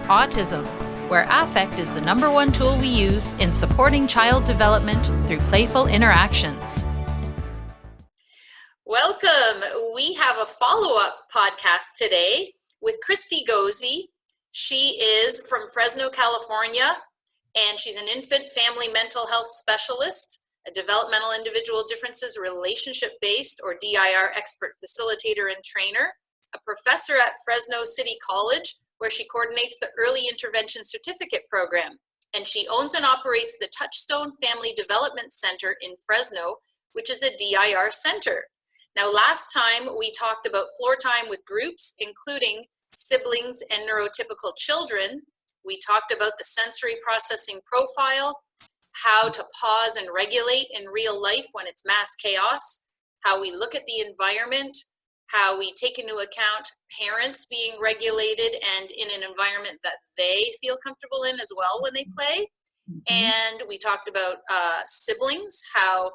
Autism, where affect is the number one tool we use in supporting child development through playful interactions. Welcome. We have a follow-up podcast today with Christy Gozy. She is from Fresno, California, and she's an infant family mental health specialist, a developmental individual differences relationship-based or DIR expert facilitator and trainer, a professor at Fresno City College, where she coordinates the Early Intervention Certificate Program. And she owns and operates the Touchstone Family Development Center in Fresno, which is a DIR center. Now, last time we talked about floor time with groups, including siblings and neurotypical children. We talked about the sensory processing profile, how to pause and regulate in real life when it's mass chaos, how we look at the environment, how we take into account parents being regulated and in an environment that they feel comfortable in as well when they play. And we talked about siblings, how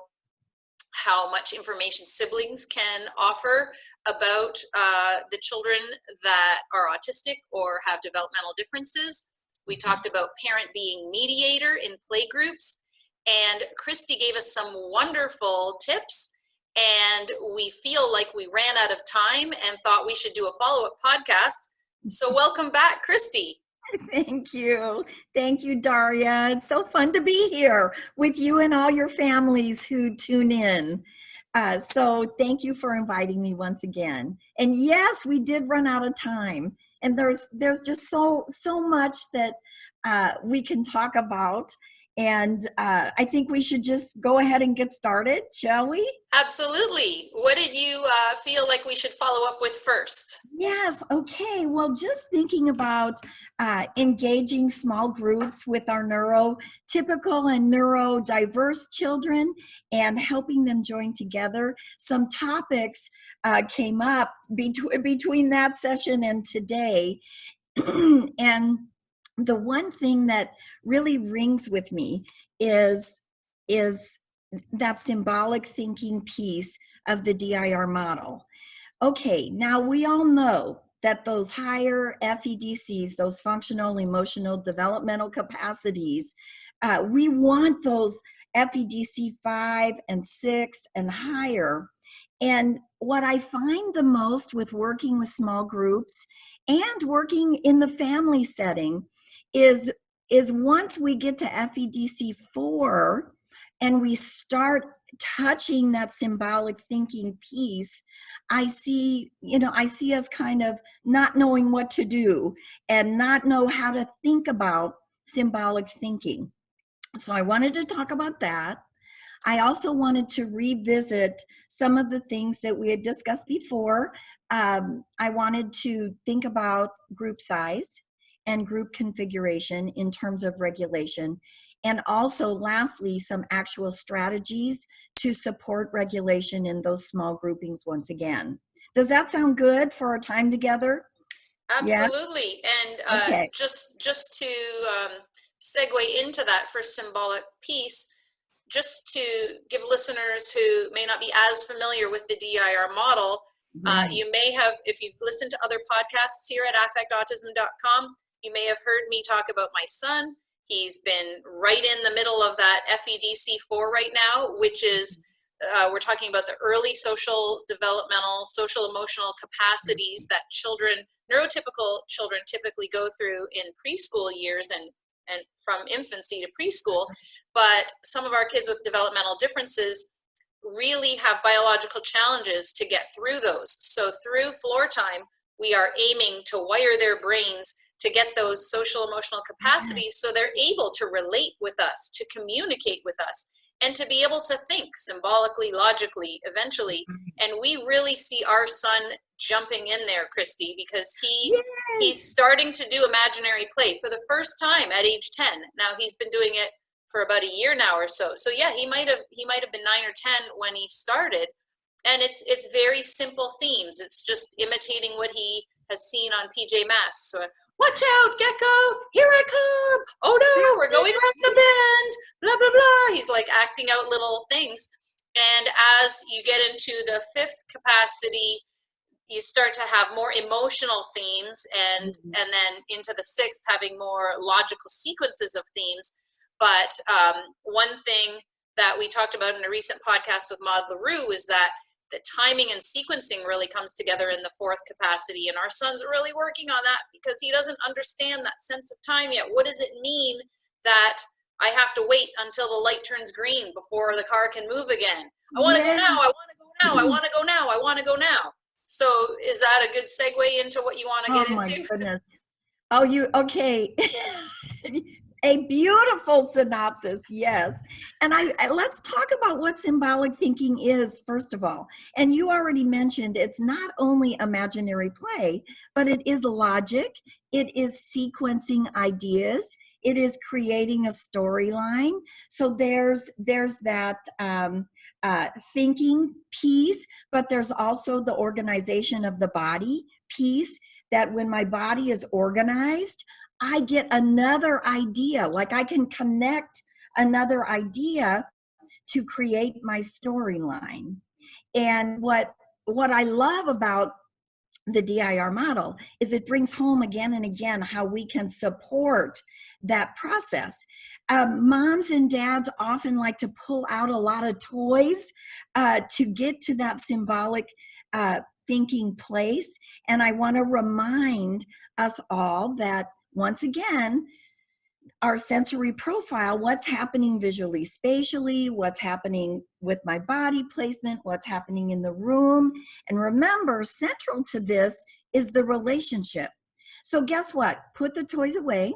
much information siblings can offer about the children that are autistic or have developmental differences. We talked about parent being mediator in play groups, and Christy gave us some wonderful tips, and we feel like we ran out of time and thought we should do a follow-up podcast. So welcome back, Christy. Thank you. Thank you, Daria. It's so fun to be here with you and all your families who tune in. So thank you for inviting me once again. And yes, we did run out of time. And there's just so much that we can talk about. And I think we should just go ahead and get started, shall we? Absolutely. What did you feel like we should follow up with first? Yes. Okay. Well, just thinking about engaging small groups with our neurotypical and neurodiverse children and helping them join together. Some topics came up between that session and today. And the one thing that really rings with me is that symbolic thinking piece of the DIR model. Okay, now we all know that those higher FEDCs, those functional, emotional, developmental capacities, we want those FEDC 5 and 6 and higher. And what I find the most with working with small groups and working in the family setting is once we get to FEDC 4 and we start touching that symbolic thinking piece, I see us kind of not knowing what to do and not know how to think about symbolic thinking. So I wanted to talk about that. I also wanted to revisit some of the things that we had discussed before. I wanted to think about group size and group configuration in terms of regulation. And also, lastly, some actual strategies to support regulation in those small groupings once again. Does that sound good for our time together? Absolutely. Yes? And okay. just to segue into that for symbolic piece, just to give listeners who may not be as familiar with the DIR model, you may have, if you've listened to other podcasts here at affectautism.com, you may have heard me talk about my son. He's been right in the middle of that FEDC 4 right now, which is, we're talking about the early social developmental, social emotional capacities that neurotypical children typically go through in preschool years and from infancy to preschool. But some of our kids with developmental differences really have biological challenges to get through those. So through floor time, we are aiming to wire their brains to get those social emotional capacities so they're able to relate with us, to communicate with us, and to be able to think symbolically, logically, eventually. And we really see our son jumping in there, Christy, because he's starting to do imaginary play for the first time at age 10. Now he's been doing it for about a year now or so. So yeah, he might have been 9 or 10 when he started. And it's very simple themes. It's just imitating what he has seen on PJ Masks. So, watch out, Gecko, here I come. Oh no, we're going around the bend, blah, blah, blah. He's like acting out little things. And as you get into the 5th capacity, you start to have more emotional themes, and Mhm. and then into the sixth having more logical sequences of themes. But one thing that we talked about in a recent podcast with Maud LaRue is that the timing and sequencing really comes together in the fourth capacity, and our son's really working on that because he doesn't understand that sense of time yet. What does it mean that I have to wait until the light turns green before the car can move again? I want to go Yeah. now. I want to go now. I want to go now. I want to go now. So is that a good segue into what you want to Oh get my into? goodness. Oh, okay. A beautiful synopsis, yes. And let's talk about what symbolic thinking is, first of all. And you already mentioned it's not only imaginary play, but it is logic, it is sequencing ideas, it is creating a storyline. So there's that thinking piece, but there's also the organization of the body piece, that when my body is organized, I get another idea. Like I can connect another idea to create my storyline. And what I love about the DIR model is it brings home again and again how we can support that process. Moms and dads often like to pull out a lot of toys to get to that symbolic thinking place. And I want to remind us all that once again, our sensory profile, what's happening visually, spatially, what's happening with my body placement, what's happening in the room. And remember, central to this is the relationship. So guess what? Put the toys away.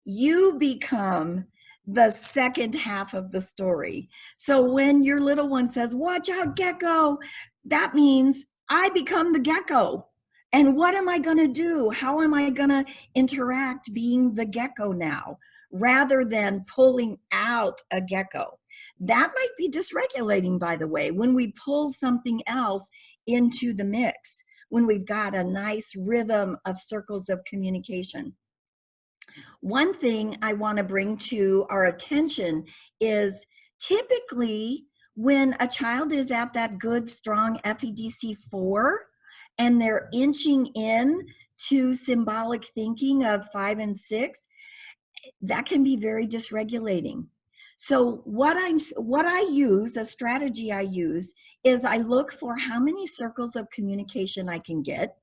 You become the second half of the story. So when your little one says, "Watch out, gecko," that means I become the gecko. And what am I going to do? How am I going to interact being the gecko now, rather than pulling out a gecko? That might be dysregulating, by the way, when we pull something else into the mix, when we've got a nice rhythm of circles of communication. One thing I want to bring to our attention is typically when a child is at that good, strong FEDC 4 and they're inching in to symbolic thinking of 5 and 6, that can be very dysregulating. So what I use, a strategy I use, is I look for how many circles of communication I can get.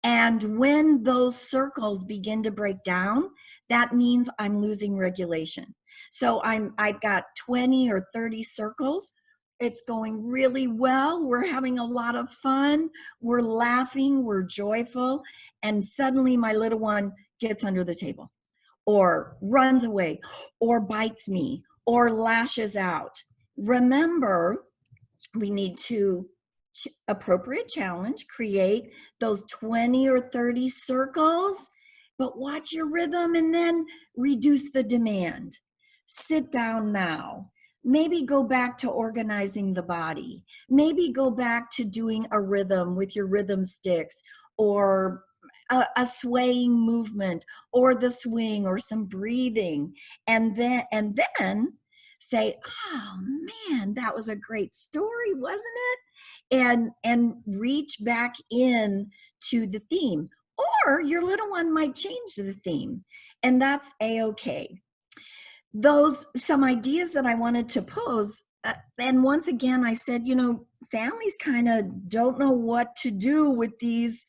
And when those circles begin to break down, that means I'm losing regulation. So I've got 20 or 30 circles. It's going really well. We're having a lot of fun. We're laughing, we're joyful. And suddenly my little one gets under the table or runs away or bites me or lashes out. Remember, we need to appropriate challenge, create those 20 or 30 circles, but watch your rhythm and then reduce the demand. Sit down now. Maybe go back to organizing the body. Maybe go back to doing a rhythm with your rhythm sticks, or a swaying movement, or the swing, or some breathing. And then say, "Oh man, that was a great story, wasn't it?" And reach back in to the theme. Or your little one might change the theme, and that's a-okay. Those some ideas that I wanted to pose, and once again I said, families kind of don't know what to do with these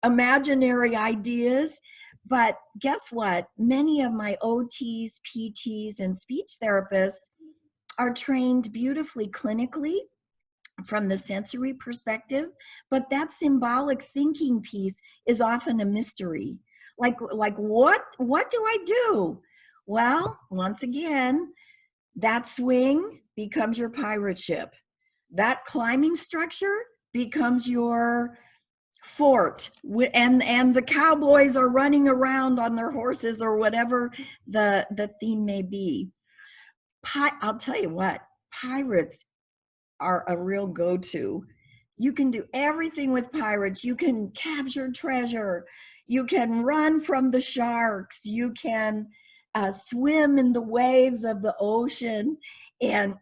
imaginary ideas. But guess what? Many of my OTs, PTs, and speech therapists are trained beautifully clinically from the sensory perspective, but that symbolic thinking piece is often a mystery. Like what do I do? Well, once again, that swing becomes your pirate ship. That climbing structure becomes your fort, and the cowboys are running around on their horses, or whatever the theme may be. I'll tell you what, pirates are a real go-to. You can do everything with pirates. You can capture treasure. You can run from the sharks. You can swim in the waves of the ocean. And,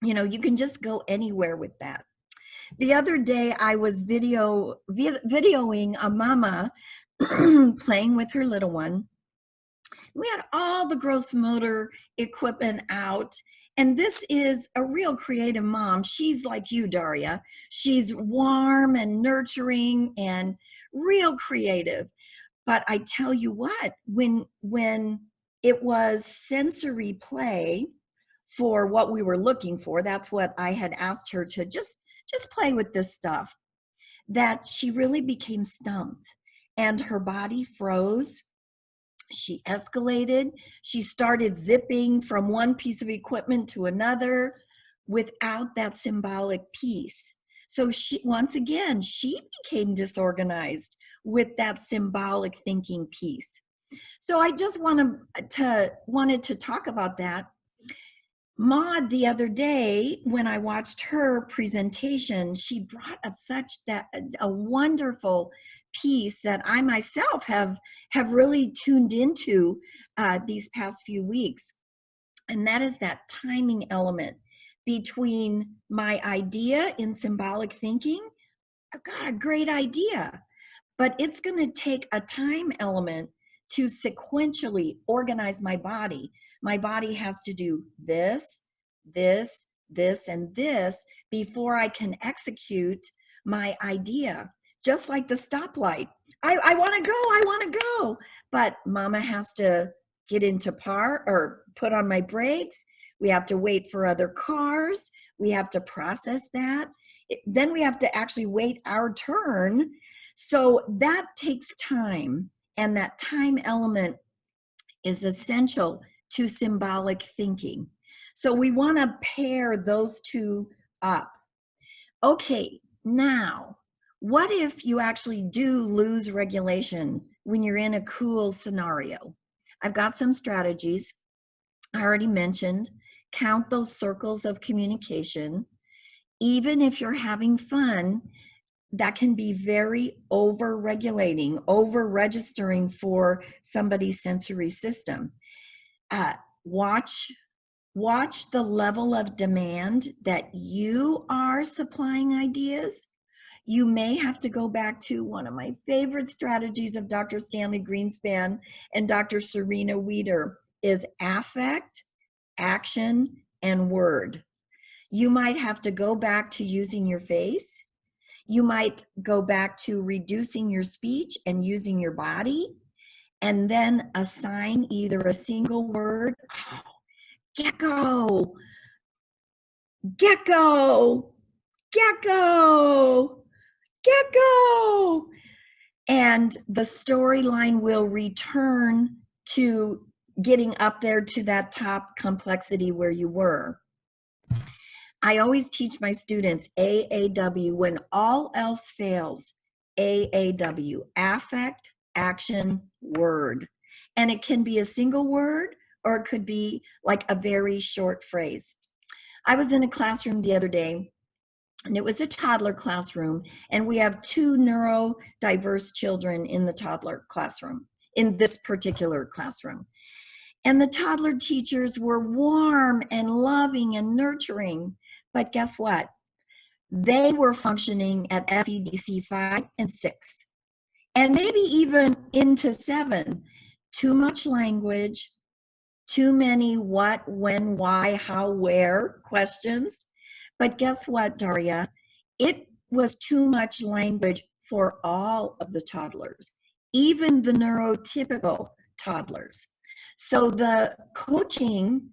you can just go anywhere with that. The other day I was videoing a mama playing with her little one. We had all the gross motor equipment out. And this is a real creative mom. She's like you, Daria. She's warm and nurturing and real creative. But I tell you what, when it was sensory play for what we were looking for, that's what I had asked her to just play with this stuff, that she really became stumped and her body froze. She escalated. She started zipping from one piece of equipment to another without that symbolic piece. So she, once again, she became disorganized with that symbolic thinking piece. So I just wanted to talk about that. Maud, the other day, when I watched her presentation, she brought up a wonderful piece that I myself have really tuned into these past few weeks. And that is that timing element between my idea in symbolic thinking. I've got a great idea, but it's going to take a time element to sequentially organize my body. My body has to do this, this, this, and this before I can execute my idea. Just like the stoplight. I want to go. But mama has to get into park or put on my brakes. We have to wait for other cars. We have to process that. Then we have to actually wait our turn. So that takes time. And that time element is essential to symbolic thinking. So we want to pair those two up. Okay, now, what if you actually do lose regulation when you're in a cool scenario? I've got some strategies. I already mentioned, count those circles of communication. Even if you're having fun, that can be very over-regulating, over-registering for somebody's sensory system. Watch the level of demand that you are supplying ideas. You may have to go back to one of my favorite strategies of Dr. Stanley Greenspan and Dr. Serena Wieder is affect, action, and word. You might have to go back to using your face. You might go back to reducing your speech and using your body, and then assign either a single word, gecko, gecko, gecko, gecko. And the storyline will return to getting up there to that top complexity where you were. I always teach my students AAW when all else fails. AAW, affect, action, word. And it can be a single word or it could be like a very short phrase. I was in a classroom the other day and it was a toddler classroom, and we have 2 neurodiverse children in the toddler classroom, in this particular classroom. And the toddler teachers were warm and loving and nurturing, but guess what? They were functioning at FEDC 5 and 6, and maybe even into 7. Too much language, too many what, when, why, how, where questions. But guess what, Daria? It was too much language for all of the toddlers, even the neurotypical toddlers. So the coaching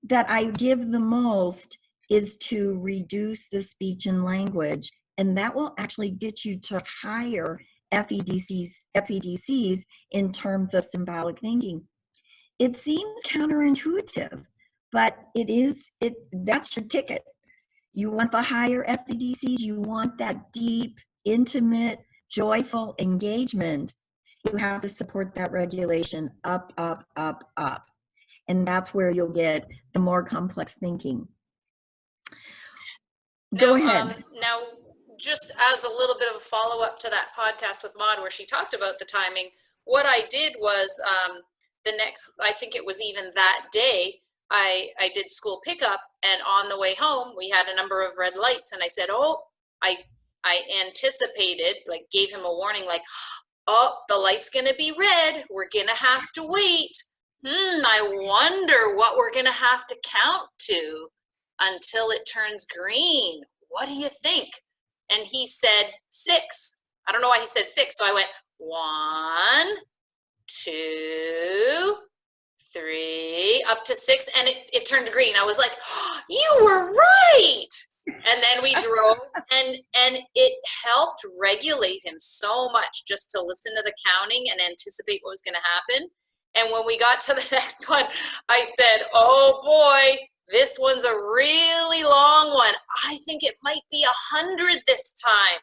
that I give the most is to reduce the speech and language, and that will actually get you to higher FEDCs in terms of symbolic thinking. It seems counterintuitive, but that's your ticket. You want the higher FEDCs, you want that deep, intimate, joyful engagement. You have to support that regulation up, up, up, up. And that's where you'll get the more complex thinking. Go ahead. Now, just as a little bit of a follow-up to that podcast with Maud where she talked about the timing, what I did was I think it was even that day, I did school pickup, and on the way home, we had a number of red lights, and I said, oh, I anticipated, like gave him a warning, like, oh, the light's gonna be red. We're gonna have to wait. I wonder what we're gonna have to count to until it turns green. What do you think? And he said 6. I don't know why he said 6. So I went 1, 2, 3, up to 6, and it turned green. I was like, oh, you were right. And then we drove, and it helped regulate him so much just to listen to the counting and anticipate what was going to happen. And when we got to the next one, I said, oh boy, this one's a really long one. I think it might be 100 this time.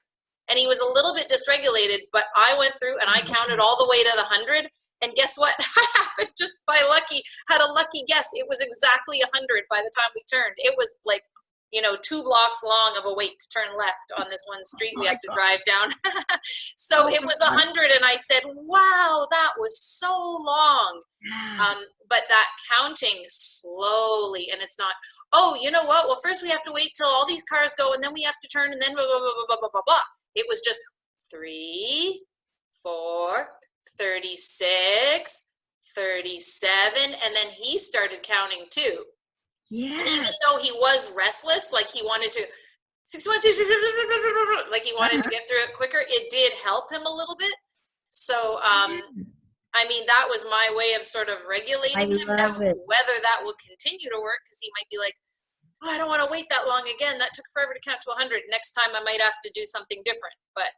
And he was a little bit dysregulated, but I went through and I counted all the way to the 100. And guess what? I happened just by lucky, had a lucky guess. It was exactly 100 by the time we turned. It was like, 2 blocks long of a wait to turn left on this one street we have to drive down. So it was 100, and I said, wow, that was so long. But that counting slowly, and it's not, oh, you know what? Well, first we have to wait till all these cars go, and then we have to turn, and then blah, blah, blah, blah, blah, blah, blah. It was just 3, 4, 36, 37, and then he started counting too. Yeah. And even though he was restless, like he wanted to, 6, 1, 2, like he wanted to get through it quicker, it did help him a little bit. So, I mean, that was my way of sort of regulating him. Now, whether that will continue to work, because he might be like, oh, I don't want to wait that long again. That took forever to count to 100. Next time I might have to do something different. But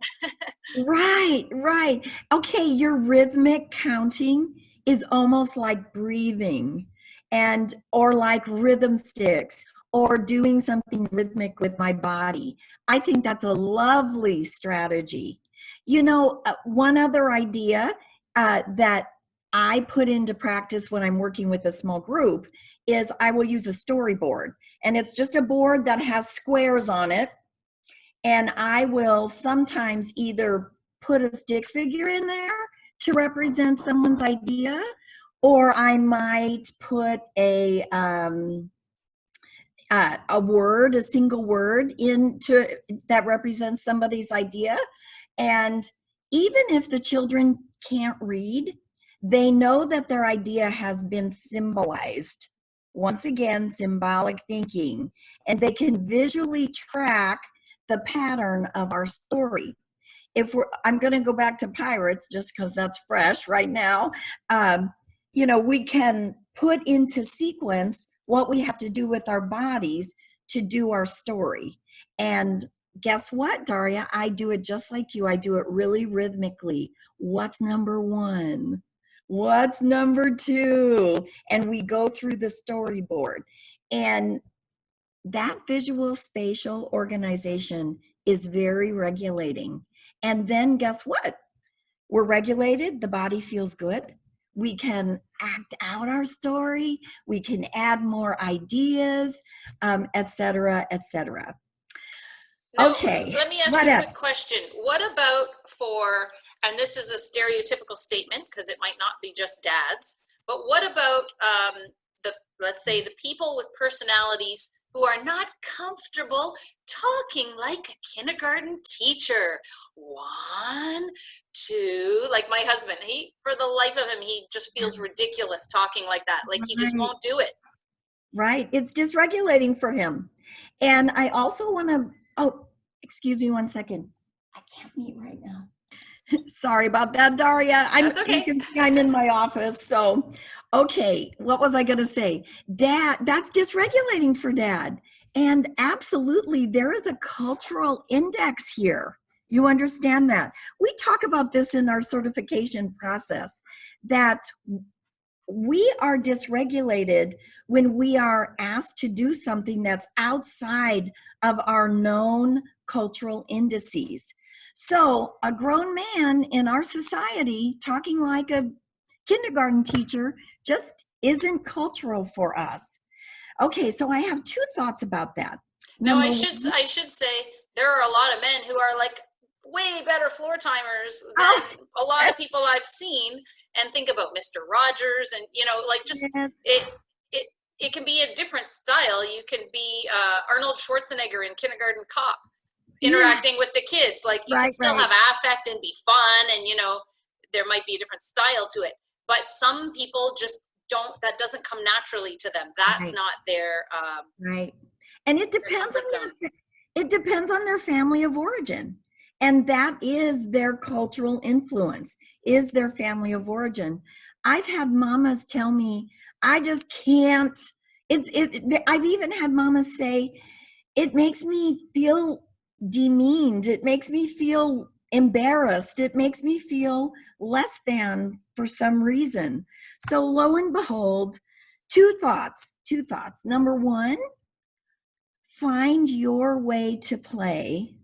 Right. Okay, your rhythmic counting is almost like breathing, or like rhythm sticks, or doing something rhythmic with my body. I think that's a lovely strategy. One other idea that I put into practice when I'm working with a small group is I will use a storyboard, and it's just a board that has squares on it, and I will sometimes either put a stick figure in there to represent someone's idea, or I might put a word, a single word into that represents somebody's idea. And even if the children can't read, they know that their idea has been symbolized. Once again, symbolic thinking, and they can visually track the pattern of our story. I'm going to go back to pirates just because that's fresh right now. We can put into sequence what we have to do with our bodies to do our story. And guess what, Daria? I do it just like you. I do it really rhythmically. What's number 1? What's number 2? And we go through the storyboard. And that visual spatial organization is very regulating. And then guess what? We're regulated. The body feels good. We can act out our story. We can add more ideas, et cetera, et cetera. Now, okay. Let me ask you a quick question. What about and this is a stereotypical statement because it might not be just dads, but what about let's say the people with personalities who are not comfortable talking like a kindergarten teacher? 1, 2, like my husband, he, for the life of him, he just feels ridiculous talking like that. Like he just won't do it. Right. It's dysregulating for him. And I also want to, excuse me 1 second. I can't meet right now. Sorry about that, Daria. That's okay. You can see I'm in my office. So, okay, what was I going to say? Dad, that's dysregulating for Dad. And absolutely, there is a cultural index here. You understand that? We talk about this in our certification process, that we are dysregulated when we are asked to do something that's outside of our known cultural indices. So a grown man in our society talking like a kindergarten teacher just isn't cultural for us. Okay, so I have 2 thoughts about that. No, I should say there are a lot of men who are like way better floor timers than a lot of people I've seen, and think about Mr. Rogers, and like just it can be a different style. You can be Arnold Schwarzenegger in Kindergarten Cop. interacting with the kids. Like you can still have affect and be fun, and there might be a different style to it, but some people just don't, that doesn't come naturally to them. That's not their right. And it depends on their family of origin, and that is their cultural influence, is their family of origin. I've had mamas tell me, I just can't. I've even had mamas say, it makes me feel demeaned. It makes me feel embarrassed. It makes me feel less than for some reason. So lo and behold, two thoughts. Number one, find your way to play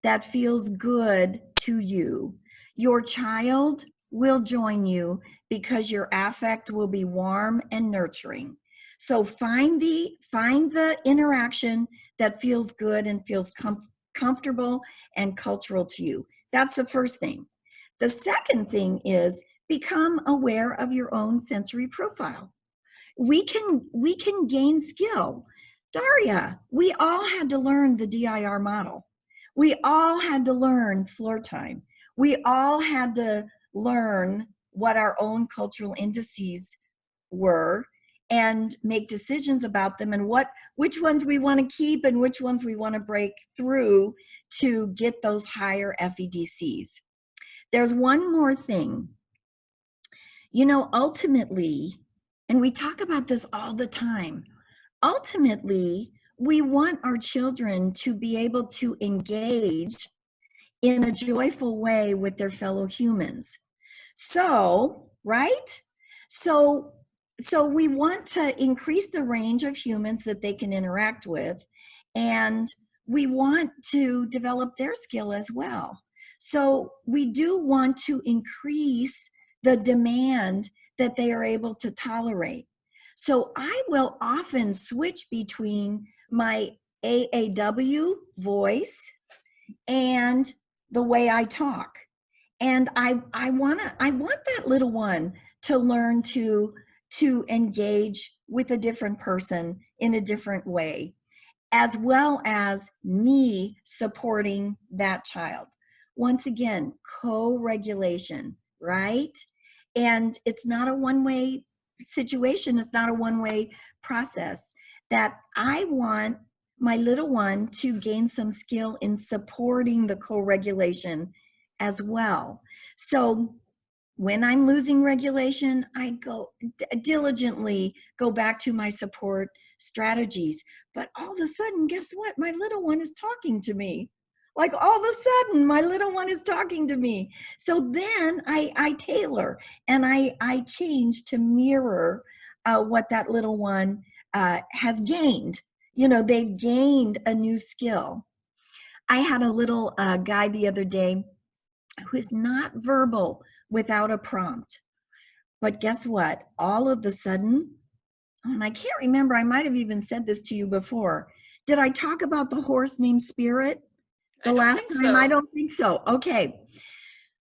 that feels good to you. Your child will join you because your affect will be warm and nurturing. So find the interaction that feels good and feels comfortable and cultural to you. That's the first thing. The second thing is become aware of your own sensory profile. We can gain skill. Daria, we all had to learn the DIR model. We all had to learn floor time. We all had to learn what our own cultural indices were and make decisions about them, and which ones we want to keep and which ones we want to break through to get those higher FEDCs. There's one more thing. Ultimately, and we talk about this all the time, ultimately, we want our children to be able to engage in a joyful way with their fellow humans. So, right? So we want to increase the range of humans that they can interact with, and we want to develop their skill as well. So we do want to increase the demand that they are able to tolerate. So I will often switch between my AAW voice and the way I talk. And I want that little one to learn to engage with a different person in a different way, as well as me supporting that child. Once again, co-regulation, right? And it's not a one-way situation. It's not a one-way process. That I want my little one to gain some skill in supporting the co-regulation as well. So when I'm losing regulation, I diligently go back to my support strategies. But all of a sudden, guess what? My little one is talking to me. Like all of a sudden, my little one is talking to me. So then I tailor and I change to mirror what that little one has gained. They've gained a new skill. I had a little guy the other day who is not verbal without a prompt. But guess what? All of a sudden, and I can't remember, I might have even said this to you before. Did I talk about the horse named Spirit the last time? I don't think so. Okay.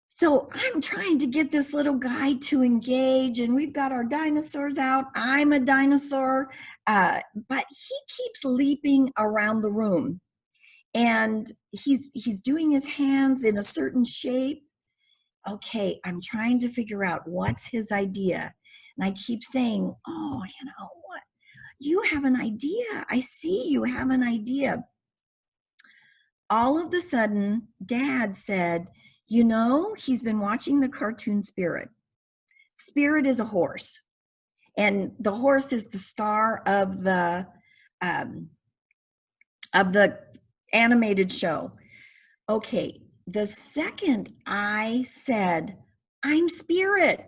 So I'm trying to get this little guy to engage, and we've got our dinosaurs out. I'm a dinosaur, but he keeps leaping around the room. And he's doing his hands in a certain shape. Okay, I'm trying to figure out what's his idea. And I keep saying, oh, what? You have an idea. I see you have an idea. All of a sudden, Dad said, he's been watching the cartoon Spirit. Spirit is a horse. And the horse is the star of the animated show. Okay, the second I said, I'm Spirit,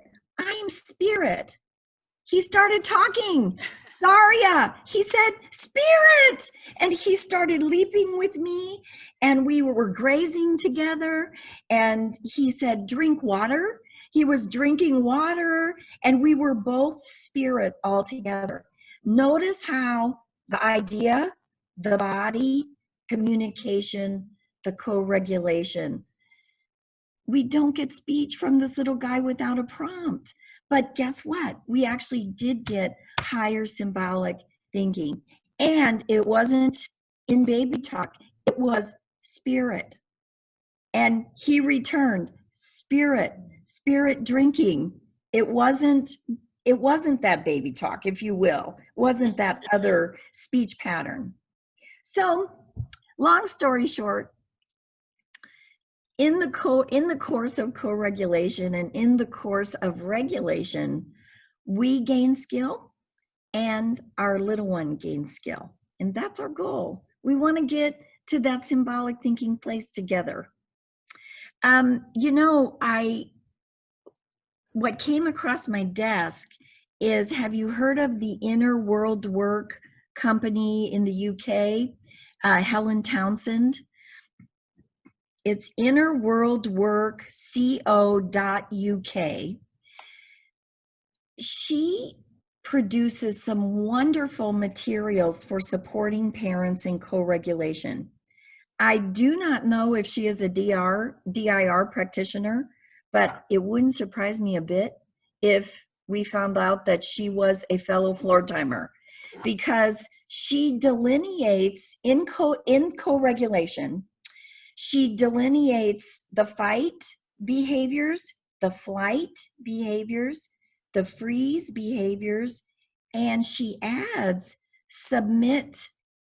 he started talking. Daria, he said, Spirit! And he started leaping with me, and we were grazing together, and he said, drink water. He was drinking water, and we were both Spirit all together. Notice how the idea, the body, communication, the co-regulation. We don't get speech from this little guy without a prompt. But guess what? We actually did get higher symbolic thinking. And it wasn't in baby talk. It was spirit. And he returned, spirit, spirit drinking. It wasn't that baby talk, if you will. It wasn't that other speech pattern. So, long story short, in the course of co-regulation and in the course of regulation, we gain skill and our little one gains skill. And that's our goal. We want to get to that symbolic thinking place together. What came across my desk is, have you heard of the Inner World Work company in the UK, Helen Townsend? It's innerworldworkco.uk. She produces some wonderful materials for supporting parents in co-regulation. I do not know if she is a DIR practitioner, but it wouldn't surprise me a bit if we found out that she was a fellow floor timer, because she delineates in co-regulation, she delineates the fight behaviors, the flight behaviors, the freeze behaviors, and she adds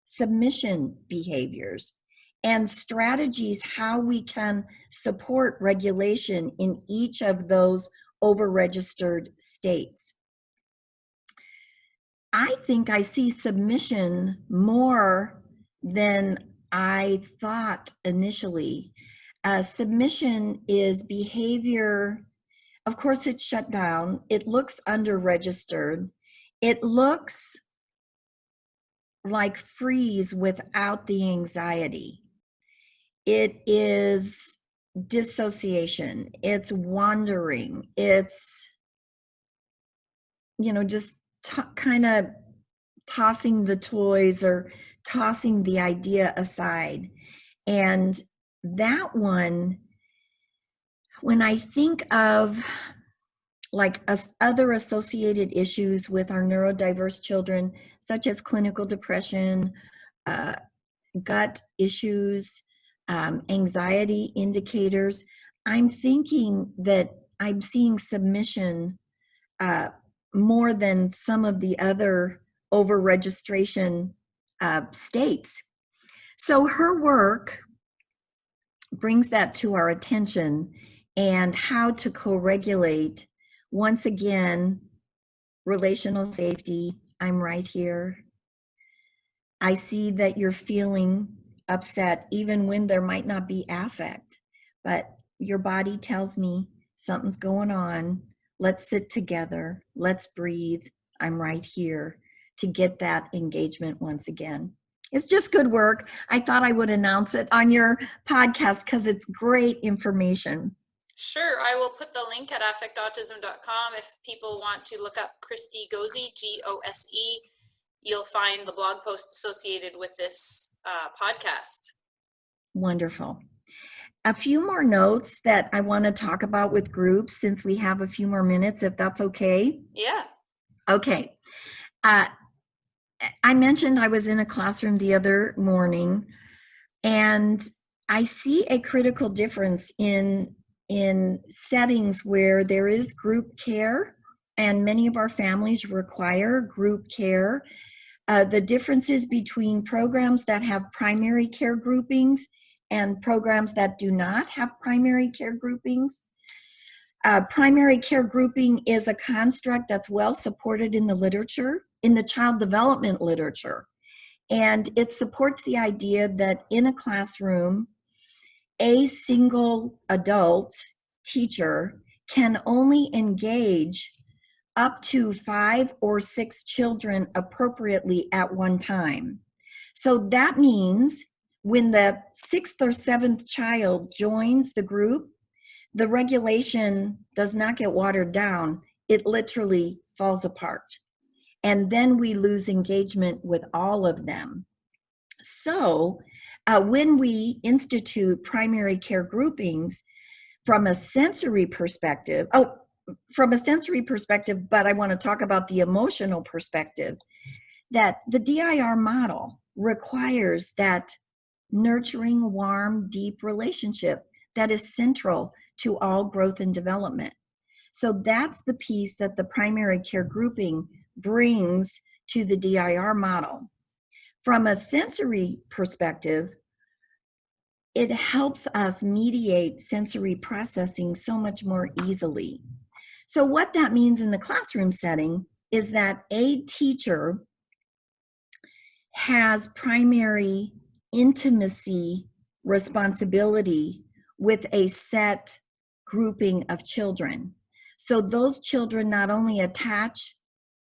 submission behaviors and strategies how we can support regulation in each of those over-registered states. I think I see submission more than I thought initially. Submission is behavior. Of course, it's shut down. It looks under-registered. It looks like freeze without the anxiety. It is dissociation. It's wandering. It's, just kind of tossing the toys or tossing the idea aside. And that one, when I think of like other associated issues with our neurodiverse children, such as clinical depression, gut issues, anxiety indicators, I'm thinking that I'm seeing submission more than some of the other over-registration states. So her work brings that to our attention, and how to co-regulate. Once again, relational safety, I'm right here. I see that you're feeling upset even when there might not be affect, but your body tells me something's going on. Let's sit together. Let's breathe. I'm right here to get that engagement once again. It's just good work. I thought I would announce it on your podcast because it's great information. Sure, I will put the link at affectautism.com if people want to look up Christy Gose, Gose. You'll find the blog post associated with this podcast. Wonderful. A few more notes that I want to talk about with groups, since we have a few more minutes, if that's okay. Yeah. Okay. I mentioned I was in a classroom the other morning, and I see a critical difference in settings where there is group care, and many of our families require group care. The differences between programs that have primary care groupings and programs that do not have primary care groupings. Primary care grouping is a construct that's well supported in the literature, in the child development literature. And it supports the idea that in a classroom, a single adult teacher can only engage up to 5 or 6 children appropriately at one time. So that means when the 6th or 7th child joins the group, the regulation does not get watered down. It literally falls apart. And then we lose engagement with all of them. So when we institute primary care groupings from a sensory perspective, but I want to talk about the emotional perspective, that the DIR model requires that nurturing, warm, deep relationship that is central to all growth and development. So that's the piece that the primary care grouping brings to the DIR model. From a sensory perspective, it helps us mediate sensory processing so much more easily. So what that means in the classroom setting is that a teacher has primary intimacy responsibility with a set grouping of children. So those children not only attach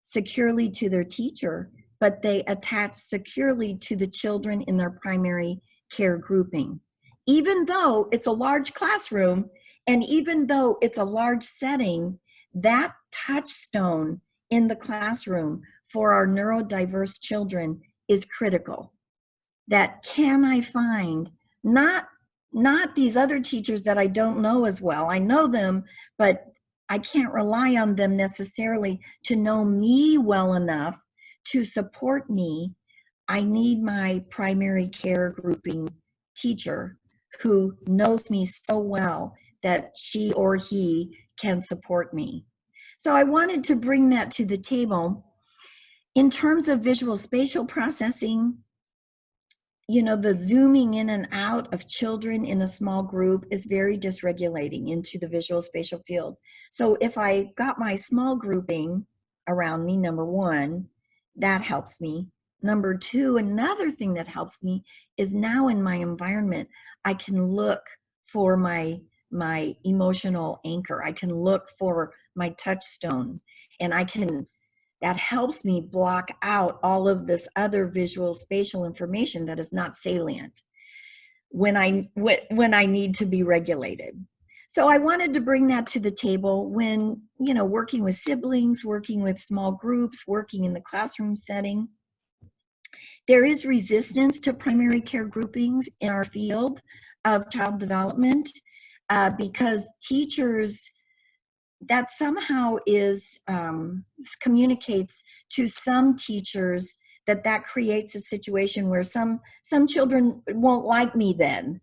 securely to their teacher, but they attach securely to the children in their primary care grouping. Even though it's a large classroom and even though it's a large setting, that touchstone in the classroom for our neurodiverse children is critical. That can I find not these other teachers that I don't know as well. I know them, but I can't rely on them necessarily to know me well enough to support me. I need my primary care grouping teacher who knows me so well that she or he can support me. So I wanted to bring that to the table. In terms of visual spatial processing, you know, the zooming in and out of children in a small group is very dysregulating into the visual spatial field. So if I got my small grouping around me, number one, that helps me. Number two, another thing that helps me is now in my environment, I can look for my emotional anchor. I can look for my touchstone, and that helps me block out all of this other visual spatial information that is not salient when I need to be regulated. So I wanted to bring that to the table when, you know, working with siblings, working with small groups, working in the classroom setting. There is resistance to primary care groupings in our field of child development because teachers, that somehow communicates to some teachers that creates a situation where some children won't like me then,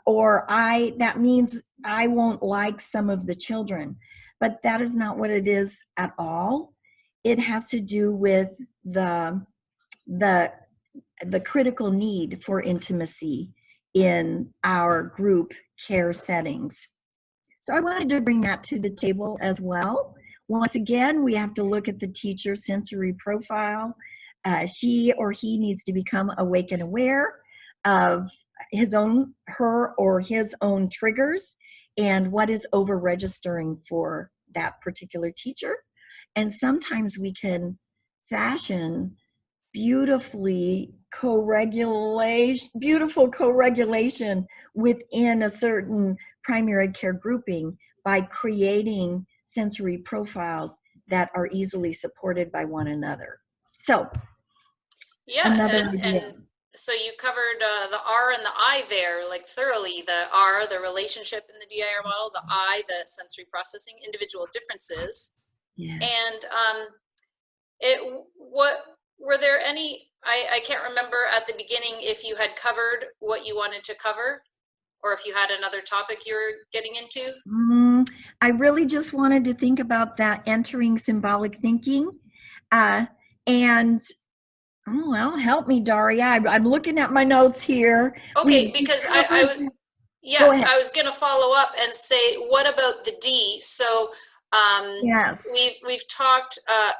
or that means I won't like some of the children. But that is not what it is at all. It has to do with the critical need for intimacy in our group care settings. So I wanted to bring that to the table as well. Once again, we have to look at the teacher's sensory profile. She or he needs to become awake and aware of her or his own triggers and what is over-registering for that particular teacher. And sometimes we can fashion beautiful co-regulation within a certain primary care grouping by creating sensory profiles that are easily supported by one another. So, Yeah, another idea. and so you covered the R and the I there, like thoroughly. The R, the relationship in the DIR model, the I, the sensory processing, individual differences. Yeah. And were there any, I can't remember at the beginning if you had covered what you wanted to cover or if you had another topic you were getting into. I really just wanted to think about that entering symbolic thinking. And oh, well, help me, Daria. I'm looking at my notes here. Okay, because I was, Go ahead. I was going to follow up and say, what about the D? So Yes. we've talked at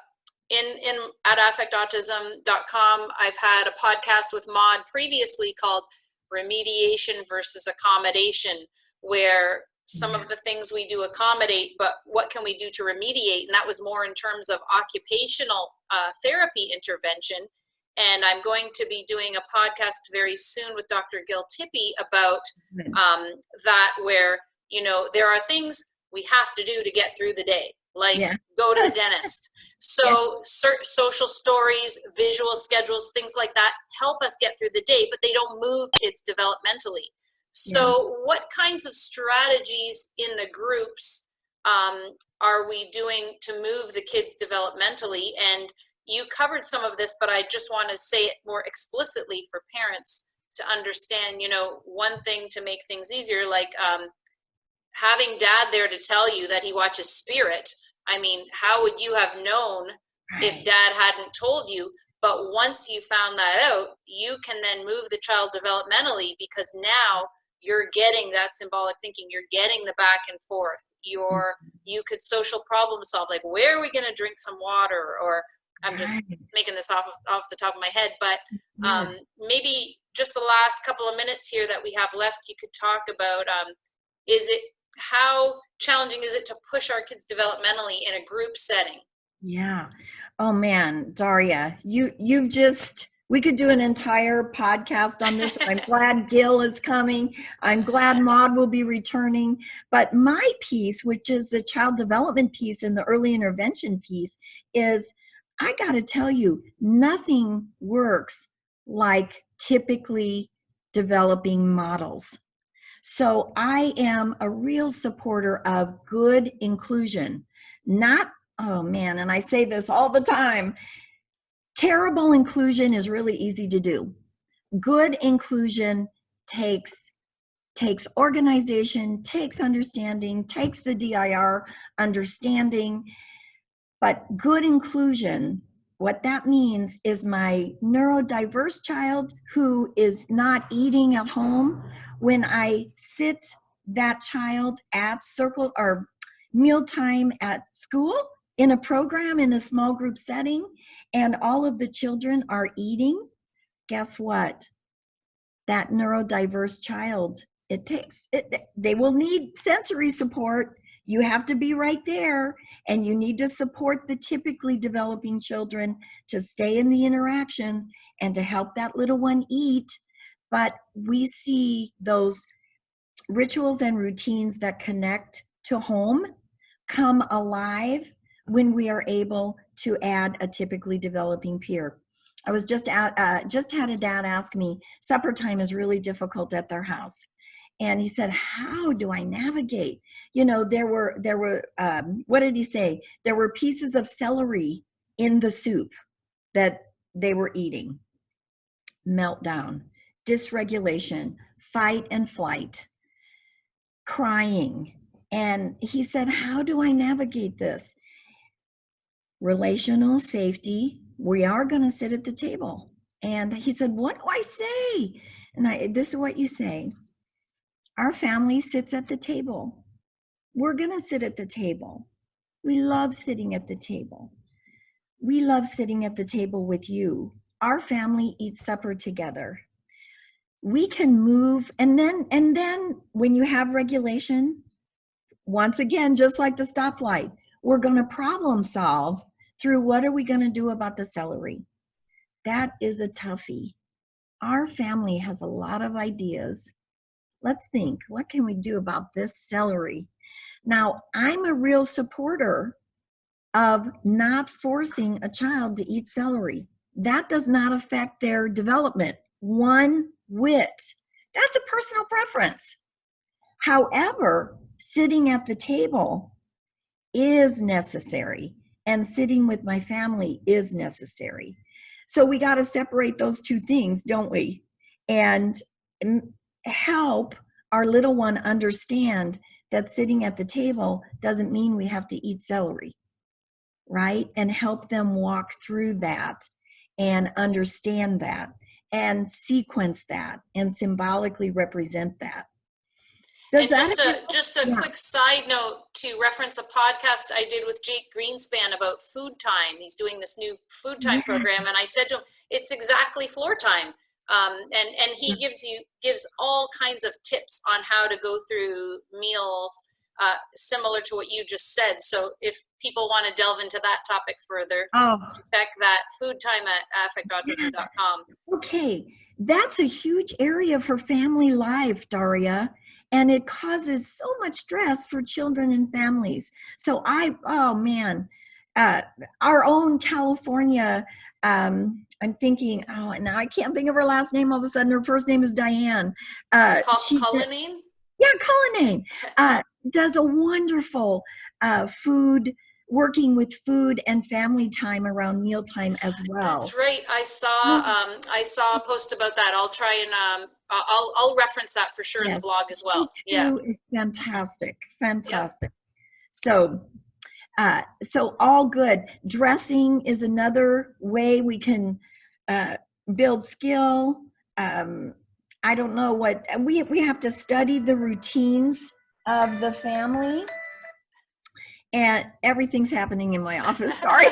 affectautism.com. I've had a podcast with Maud previously called Remediation versus Accommodation, where some of the things we do accommodate, but what can we do to remediate? And that was more in terms of occupational therapy intervention. And I'm going to be doing a podcast very soon with Dr. Gil Tippy about that, where, you know, there are things we have to do to get through the day, like go to the dentist. So social stories, visual schedules, things like that help us get through the day, but they don't move kids developmentally. So what kinds of strategies in the groups are we doing to move the kids developmentally? And you covered some of this, but I just want to say it more explicitly for parents to understand, one thing to make things easier, like having dad there to tell you that he watches Spirit. I mean, how would you have known if dad hadn't told you? But once you found that out, you can then move the child developmentally, because now you're getting that symbolic thinking. You're getting the back and forth. You could social problem solve, like, where are we going to drink some water? Or I'm just making this off the top of my head, but maybe just the last couple of minutes here that we have left, you could talk about, how challenging is it to push our kids developmentally in a group setting? Yeah. Oh man, Daria, we could do an entire podcast on this. I'm glad Gil is coming. I'm glad Maud will be returning. But my piece, which is the child development piece and the early intervention piece, is, I got to tell you, nothing works like typically developing models. So I am a real supporter of good inclusion, not, oh man, and I say this all the time, terrible inclusion is really easy to do. Good inclusion takes organization, takes understanding, takes the DIR understanding. But good inclusion, what that means is my neurodiverse child who is not eating at home, when I sit that child at circle or mealtime at school in a program in a small group setting, and all of the children are eating, guess what? That neurodiverse child, they will need sensory support. You have to be right there, and you need to support the typically developing children to stay in the interactions and to help that little one eat. But we see those rituals and routines that connect to home come alive when we are able to add a typically developing peer. I was just had a dad ask me, supper time is really difficult at their house. And he said, how do I navigate? There were what did he say? There were pieces of celery in the soup that they were eating. Meltdown, dysregulation, fight and flight, crying. And he said, how do I navigate this? Relational safety. We are going to sit at the table. And he said, what do I say? And this is what you say. Our family sits at the table. We're going to sit at the table. We love sitting at the table. We love sitting at the table with you. Our family eats supper together. We can move, and then when you have regulation, once again, just like the stoplight, we're going to problem solve through what are we going to do about the celery. That is a toughie. Our family has a lot of ideas. Let's think, what can we do about this celery? Now, I'm a real supporter of not forcing a child to eat celery. That does not affect their development one whit. That's a personal preference. However, sitting at the table is necessary, and sitting with my family is necessary. So we got to separate those two things, don't we? And help our little one understand that sitting at the table doesn't mean we have to eat celery, right? And help them walk through that and understand that and sequence that and symbolically represent that. And just a quick side note to reference a podcast I did with Jake Greenspan about food time. He's doing this new food time program, and I said to him, it's exactly floor time. And he gives all kinds of tips on how to go through meals, similar to what you just said. So if people want to delve into that topic further, check that food time at affectautism.com. Okay, that's a huge area for family life, Daria. And it causes so much stress for children and families. So our own California, I'm thinking, now I can't think of her last name all of a sudden. Her first name is Diane. Cullinane? Yeah, Cullinane. Does a wonderful food working with food and family time around mealtime as well. That's right. I saw a post about that. I'll try and I'll reference that for sure in the Yes. blog as well. Me too is fantastic. Fantastic. Yep. So all good. Dressing is another way we can build skill. I don't know what we have to study the routines of the family, and everything's happening in my office. Sorry.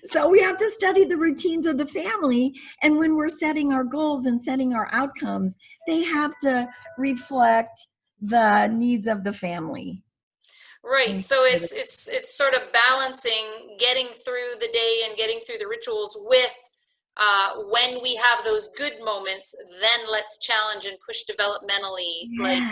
So we have to study the routines of the family, and when we're setting our goals and setting our outcomes, they have to reflect the needs of the family. Right. So it's sort of balancing getting through the day and getting through the rituals with when we have those good moments, then let's challenge and push developmentally. Yeah.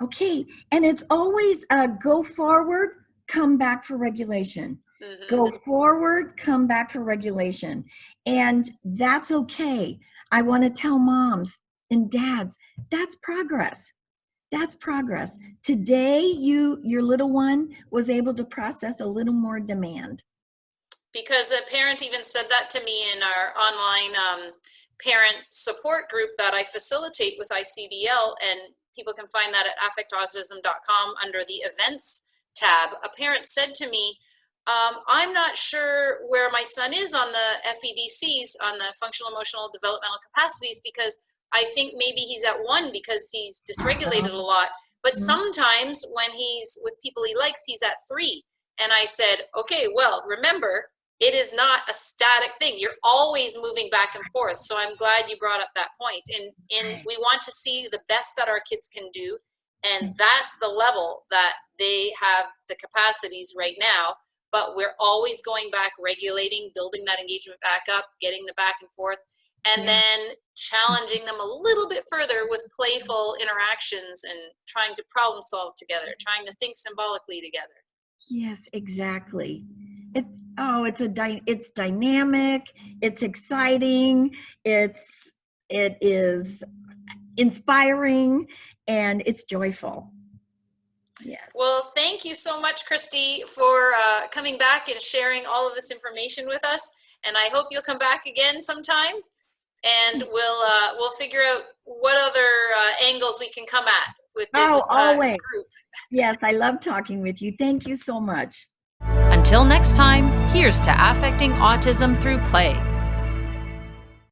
Okay. And it's always go forward, come back for regulation. Mm-hmm. Go forward, come back for regulation. And that's okay. I want to tell moms and dads, that's progress. That's progress. Today, your little one was able to process a little more demand. Because a parent even said that to me in our online parent support group that I facilitate with ICDL, and people can find that at affectautism.com under the events tab. A parent said to me, I'm not sure where my son is on the FEDCs, on the functional emotional developmental capacities, because I think maybe he's at 1 because he's dysregulated a lot. But sometimes when he's with people he likes, he's at 3. And I said, okay, well, remember, it is not a static thing. You're always moving back and forth. So I'm glad you brought up that point. And we want to see the best that our kids can do. And that's the level that they have the capacities right now. But we're always going back, regulating, building that engagement back up, getting the back and forth, and then challenging them a little bit further with playful interactions and trying to problem solve together, trying to think symbolically together. Yes, exactly. It's dynamic, it's exciting, it is inspiring, and it's joyful. Yeah. Well, thank you so much, Christy, for coming back and sharing all of this information with us. And I hope you'll come back again sometime, and we'll figure out what other angles we can come at with this group. Yes, I love talking with you. Thank you so much. Until next time, here's to affecting autism through play.